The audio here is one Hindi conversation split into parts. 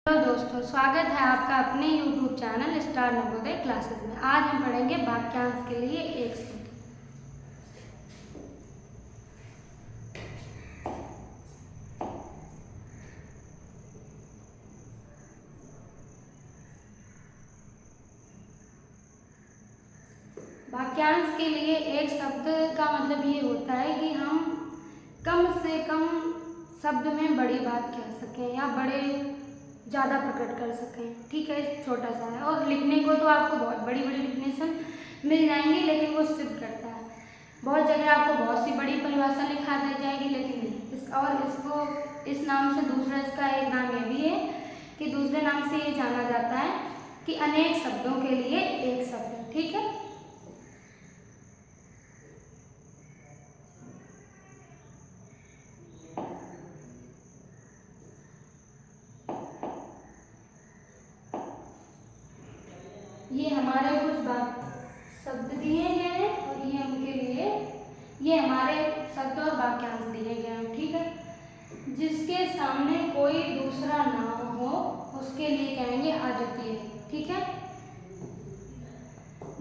हेलो दोस्तों, स्वागत है आपका अपने YouTube channel star Navodaya classes में। आज हम पढ़ेंगे वाक्यांश के लिए एक शब्द। वाक्यांश के लिए एक शब्द का मतलब ये होता है कि हम कम से कम शब्द में बड़ी बात कह सकें या बड़े ज़्यादा प्रकट कर सकें। ठीक है, छोटा सा है और लिखने को तो आपको बहुत बड़ी बड़ी डिफिनेशन मिल जाएंगी, लेकिन वो सिद्ध करता है। बहुत जगह आपको बहुत सी बड़ी परिभाषा लिखा दी जाएगी, लेकिन नहीं। इसको इस नाम से दूसरा इसका एक नाम ये भी है कि दूसरे नाम से ये जाना जाता है कि अनेक शब्दों के लिए एक शब्द। ठीक है, ये हमारे कुछ शब्द दिए गए हैं और ये उनके लिए ये हमारे शब्द और वाक्यांश दिए गए हैं। ठीक है, जिसके सामने कोई दूसरा नाम हो उसके लिए कहेंगे अद्वितीय। ठीक है,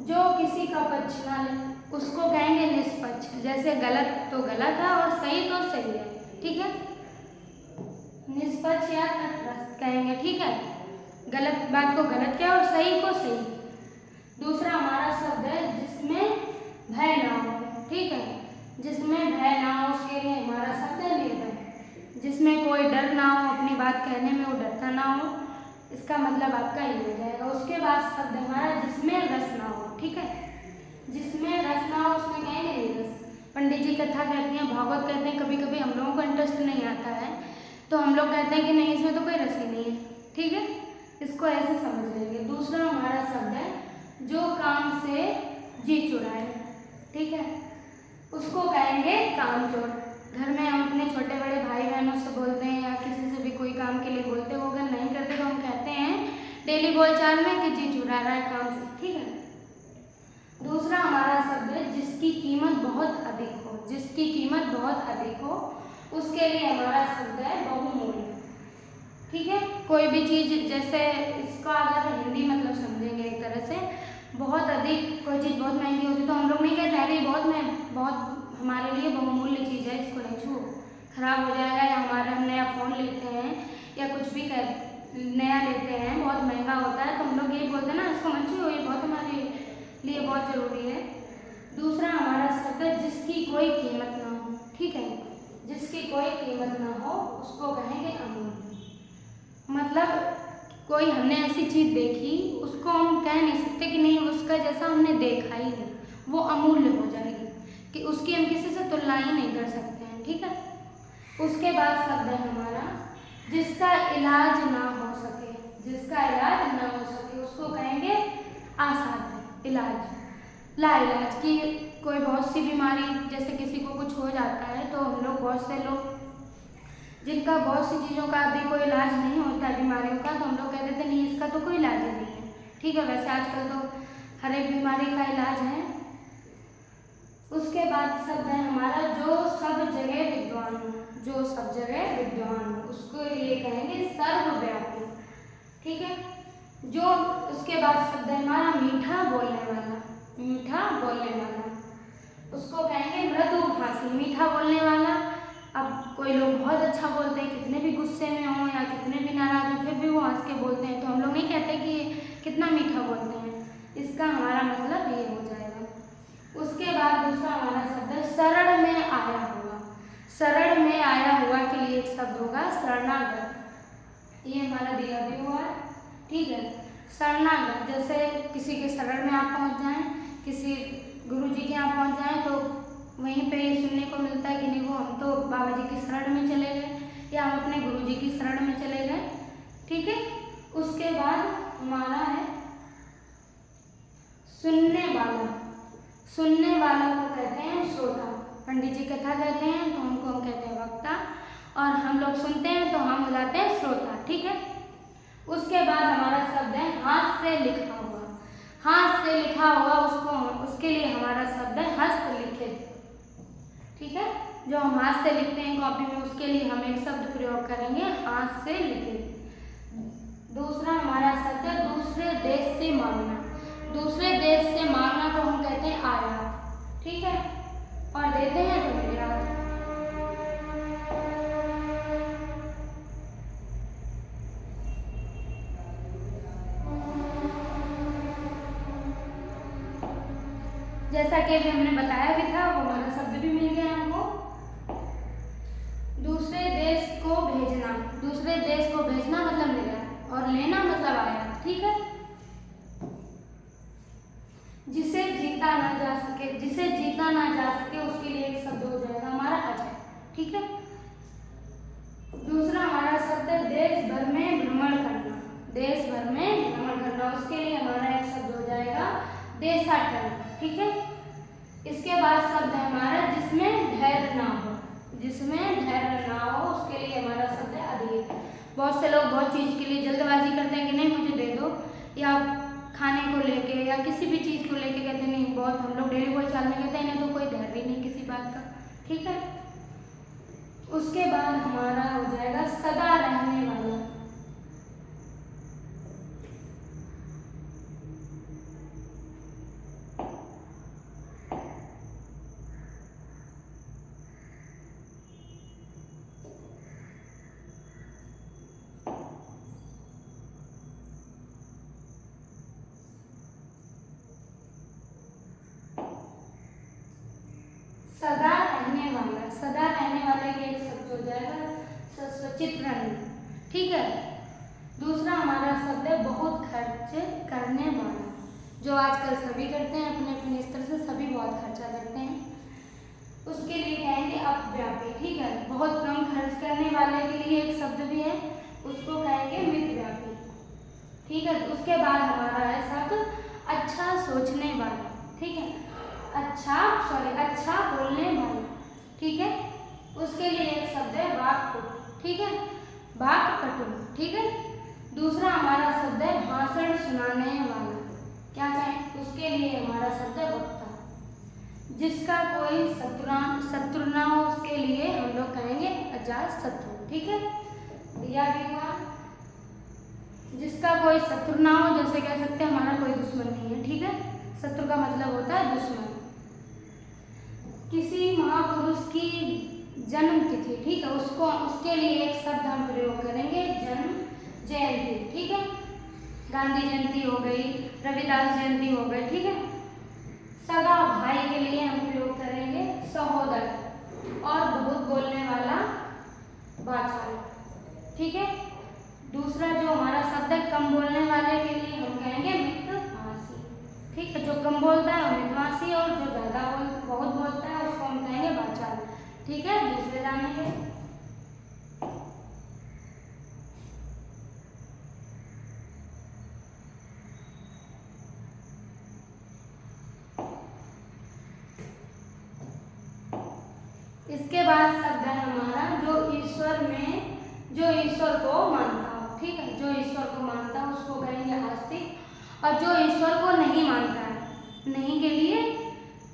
जो किसी का पक्ष ना ले उसको कहेंगे निष्पक्ष। जैसे गलत तो गलत है और सही तो सही है। ठीक है, निष्पक्ष या तटस्थ कहेंगे। ठीक है, गलत बात को गलत क्या और सही को सही। दूसरा हमारा शब्द है जिसमें भय ना हो। ठीक है, जिसमें भय ना हो उसके लिए हमारा शब्द है निर्भय। जिसमें कोई डर ना हो, अपनी बात कहने में वो डरता ना हो, इसका मतलब आपका ये हो जाएगा। उसके बाद शब्द हमारा जिसमें रस ना हो। ठीक है, जिसमें रस ना हो उसमें कहेंगे नीरस। पंडित जी कथा कहते हैं, भागवत कहते हैं, कभी कभी हम लोगों को इंटरेस्ट नहीं आता है तो हम लोग कहते हैं कि नहीं इसमें तो कोई रस ही नहीं है। ठीक है, इसको ऐसे समझ लेंगे। दूसरा हमारा शब्द है जो काम से जी चुराए। ठीक है, उसको कहेंगे कामचोर। घर में हम अपने छोटे बड़े भाई बहनों से बोलते हैं या किसी से भी कोई काम के लिए बोलते हैं, वो अगर नहीं करते तो हम कहते हैं डेली बोलचाल में कि जी चुरा रहा है काम से। ठीक है, दूसरा हमारा शब्द है जिसकी कीमत बहुत अधिक हो। जिसकी कीमत बहुत अधिक हो उसके लिए हमारा शब्द है बहुमूल्य। ठीक है, कोई भी चीज़, जैसे इसको अगर हिंदी मतलब समझेंगे एक तरह से, बहुत अधिक कोई चीज़ बहुत महंगी होती तो हम लोग नहीं कहते अरे बहुत हमारे लिए बहुमूल्य चीज़ है, इसको नहीं छुओ, खराब हो जाएगा। या हमारा हम नया फ़ोन लेते हैं या कुछ भी नया लेते हैं, बहुत महंगा होता है तो हम लोग ये बोलते हैं ना इसको मत छुओ, ये बहुत हमारे लिए बहुत ज़रूरी है। दूसरा हमारा शब्द है जिसकी कोई कीमत ना हो। ठीक है, जिसकी कोई कीमत ना हो उसको कहेंगे अमूल्य। मतलब कोई हमने ऐसी चीज़ देखी उसको हम कह नहीं सकते कि नहीं उसका जैसा हमने देखा ही नहीं, वो अमूल्य हो जाएगी कि उसकी हम किसी से तुलना ही नहीं कर सकते हैं। ठीक है, उसके बाद शब्द है हमारा जिसका इलाज ना हो सके। जिसका इलाज ना हो सके उसको कहेंगे असाध्य। इलाज लाइलाज की कोई बहुत सी बीमारी, जैसे किसी को कुछ हो जाता है तो हम लोग बहुत से लोग जिनका बहुत सी चीज़ों का अभी कोई इलाज नहीं होता है बीमारियों का, तो हम लोग कहते थे नहीं इसका तो कोई इलाज ही नहीं है। ठीक है, वैसे आजकल तो हर एक बीमारी का इलाज है। उसके बाद शब्द है हमारा जो सब जगह विद्वान हो। जो सब जगह विद्वान हो उसके लिए कहेंगे सर्वव्यापी। ठीक है, जो उसके बाद शब्द है हमारा मीठा बोलने वाला। मीठा बोलने वाला उसको कहेंगे मृदुभाषी। मीठा बोलने वाला, अब कोई लोग बहुत अच्छा बोलते हैं, कितने भी गुस्से में हो या कितने भी नाराज हो फिर भी वो हंस के बोलते हैं, तो हम लोग नहीं कहते कि कितना मीठा बोलते हैं। इसका हमारा मतलब ये हो जाएगा। उसके बाद दूसरा हमारा शब्द है शरण में आया हुआ। शरण में आया हुआ के लिए एक शब्द होगा शरणागत। ये हमारा दिया भी हुआ है। ठीक है, शरणागत जैसे किसी के शरण में आप पहुँच जाएँ, किसी गुरु जी के यहाँ पहुँच जाएँ तो वहीं पे ये सुनने को मिलता है कि नहीं वो हम तो बाबा जी की शरण में चले गए या हम अपने गुरु जी की शरण में चले गए। ठीक है, उसके बाद हमारा है सुनने वाला। सुनने वाला को कहते हैं श्रोता। पंडित जी कथा कहते हैं तो हमको हम कहते हैं वक्ता, और हम लोग सुनते हैं तो हम हो जाते हैं श्रोता। ठीक है, उसके बाद हमारा शब्द है हाथ से लिखा हुआ। हाथ से लिखा हुआ उसके लिए हमारा शब्द है हस्तलिखित। ठीक है, जो हम हाथ से लिखते हैं कॉपी में उसके लिए हम एक शब्द प्रयोग करेंगे हाथ से लिखित। दूसरे देश से मांगना को हम कहते हैं आयात, ठीक है, और देते हैं तो निर्यात। जैसा कि अभी हमने बताया भी था, वो हमारा शब्द भी मिल गया हमको। दूसरे देश को भेजना, दूसरे देश को भेजना मतलब निर्यात, और लेना मतलब आयात, ठीक है। जिसे जीता ना जा सके, जिसे जीता ना जा सके उसके लिए एक शब्द हो जाएगा हमारा अजय, ठीक है। दूसरा हमारा शब्द है देश भर में भ्रमण करना, देश भर में भ्रमण करना, उसके लिए हमारा एक शब्द हो जाएगा देशाटन, ठीक है। इसके बाद शब्द है हमारा जिसमें धैर्य ना हो, जिसमें धैर्य ना हो, उसके लिए हमारा शब्द है अधीर। बहुत से लोग बहुत चीज़ के लिए जल्दबाजी करते हैं कि नहीं मुझे दे दो, या खाने को लेके या किसी भी चीज़ को लेके कहते नहीं, बहुत हम लोग डेली बोलचाल में कहते हैं इन्हें तो कोई धैर्य नहीं किसी बात का, ठीक है। उसके बाद हमारा हो जाएगा सदा रहने वाला, सदा रहने वाला, सदा रहने वाले के एक शब्द हो जाएगा सचित्रण, ठीक है। दूसरा हमारा शब्द है बहुत खर्च करने वाला, जो आजकल सभी करते हैं अपने अपने स्तर से, सभी बहुत खर्चा करते हैं, उसके लिए कहेंगे अपव्यापी, ठीक है। बहुत कम खर्च करने वाले के लिए एक शब्द भी है, उसको कहेंगे मितव्यापी, ठीक है। उसके बाद हमारा है शब्द अच्छा सोचने वाला, ठीक है, अच्छा बोलने वाला, ठीक है। उसके लिए एक शब्द है वाक्पटु, ठीक है, वाक्पटु, ठीक है। दूसरा हमारा शब्द है भाषण सुनाने वाला, क्या कहें, उसके लिए हमारा शब्द है वक्ता। जिसका कोई शत्रु ना हो उसके लिए हम लोग कहेंगे अजातशत्रु, ठीक है, दिया भी हुआ। जिसका कोई शत्रु ना हो, जैसे कह सकते हैं हमारा कोई दुश्मन नहीं है, ठीक है, शत्रु का मतलब होता है दुश्मन। किसी महापुरुष की जन्म तिथि, ठीक है, उसको उसके लिए एक शब्द हम प्रयोग करेंगे जन्म जयंती, ठीक है। गांधी जयंती हो गई, रविदास जयंती हो गई, ठीक है। सगा भाई के लिए हम प्रयोग करेंगे सहोदर, और बहुत बोलने वाला वाचाल, ठीक है। दूसरा जो हमारा शब्द है कम बोलने वाले के लिए हम कहेंगे मितभाषी, ठीक है, जो कम बोलता है वो मितभाषी, और जो ज़्यादा बहुत बोलता है उसको हम कहेंगे वाचाल, ठीक है। दूसरे जानेंगे। इसके बाद शब्द है हमारा जो ईश्वर को मानता हो, ठीक है, जो ईश्वर को मानता है उसको कहेंगे आस्तिक, और जो ईश्वर को नहीं मानता है, नहीं के लिए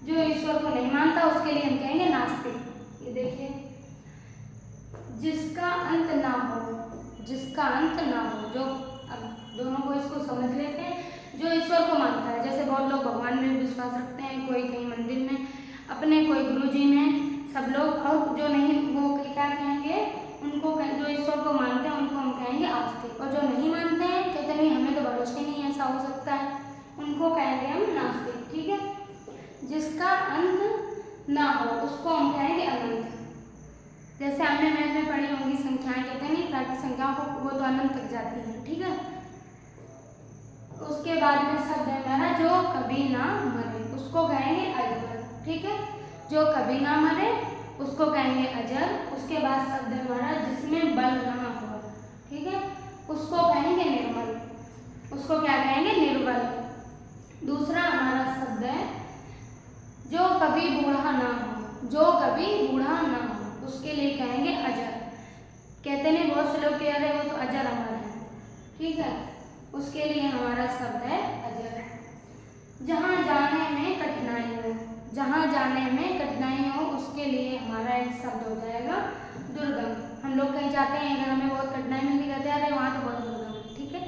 जो ईश्वर को नहीं मानता उसके लिए हम कहेंगे नास्तिक। ये देखिए, जिसका अंत ना हो, जिसका अंत ना हो, जो, अब दोनों को इसको समझ लेते हैं। जो ईश्वर को मानता है, जैसे बहुत लोग भगवान में विश्वास रखते हैं, कोई कहीं मंदिर में, अपने कोई गुरुजी में, सब लोग, और जो नहीं वो क्या कहेंगे, उनको जो ईश्वर को मानते हैं उनको हम कहेंगे आस्तिक, और जो नहीं मानते हैं, कहते नहीं हमें तो भरोसा नहीं ऐसा हो सकता है, उनको कहेंगे हम नास्तिक, ठीक है। जिसका अंत ना हो उसको हम कहेंगे अनंत। जैसे हमने मैथ में पढ़ी होंगी संख्याएं, कहते हैं नहीं प्राकृतिक संख्याओं को, वो तो अनंत तक जाती हैं, ठीक है। उसके बाद में शब्द है हमारा जो कभी ना मरे, उसको कहेंगे अजर, ठीक है, जो कभी ना मरे उसको कहेंगे अजर। उसके बाद शब्द है हमारा जिसमें बल ना हो, ठीक है, उसको कहेंगे निर्मल, उसको क्या कहेंगे, निर्बल। दूसरा हमारा शब्द है जो कभी बूढ़ा ना हो, जो कभी बूढ़ा ना हो, उसके लिए कहेंगे अजर। कहते नहीं बहुत से लोग कह रहे हो तो अजर अमर है, ठीक है, उसके लिए हमारा शब्द है अजर। जहाँ जाने में कठिनाई हो, जहाँ जाने में कठिनाई हो उसके लिए हमारा एक शब्द हो जाएगा दुर्गम। हम लोग कहीं जाते हैं, अगर हमें बहुत कठिनाई मिलती, कहते हैं अरे वहाँ तो बहुत दुर्गम है, ठीक है।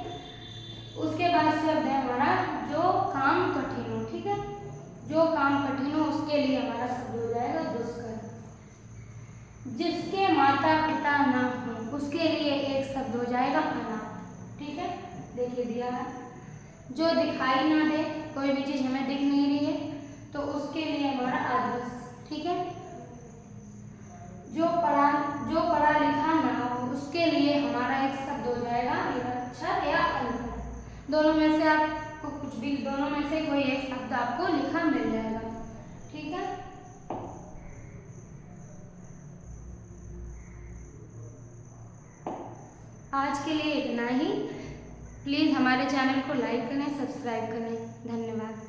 उसके बाद शब्द है हमारा जो काम जो काम कठिन हो उसके लिए हमारा शब्द हो जाएगा दुष्कर। जिसके माता पिता ना हो उसके लिए एक शब्द हो जाएगा अनाथ। ठीक है, देखिए दिया है। जो दिखाई ना दे, कोई भी चीज हमें दिख नहीं रही है तो उसके लिए हमारा अदृश्य। ठीक है, जो पढ़ा लिखा ना हो उसके लिए हमारा एक शब्द हो जाएगा निरक्षर या अनपढ़। दोनों में से आपको कुछ भी, दोनों में से कोई एक शब्द आपको लिखा मिल जाएगा। ठीक है, आज के लिए इतना ही। प्लीज़ हमारे चैनल को लाइक करें, सब्सक्राइब करें। धन्यवाद।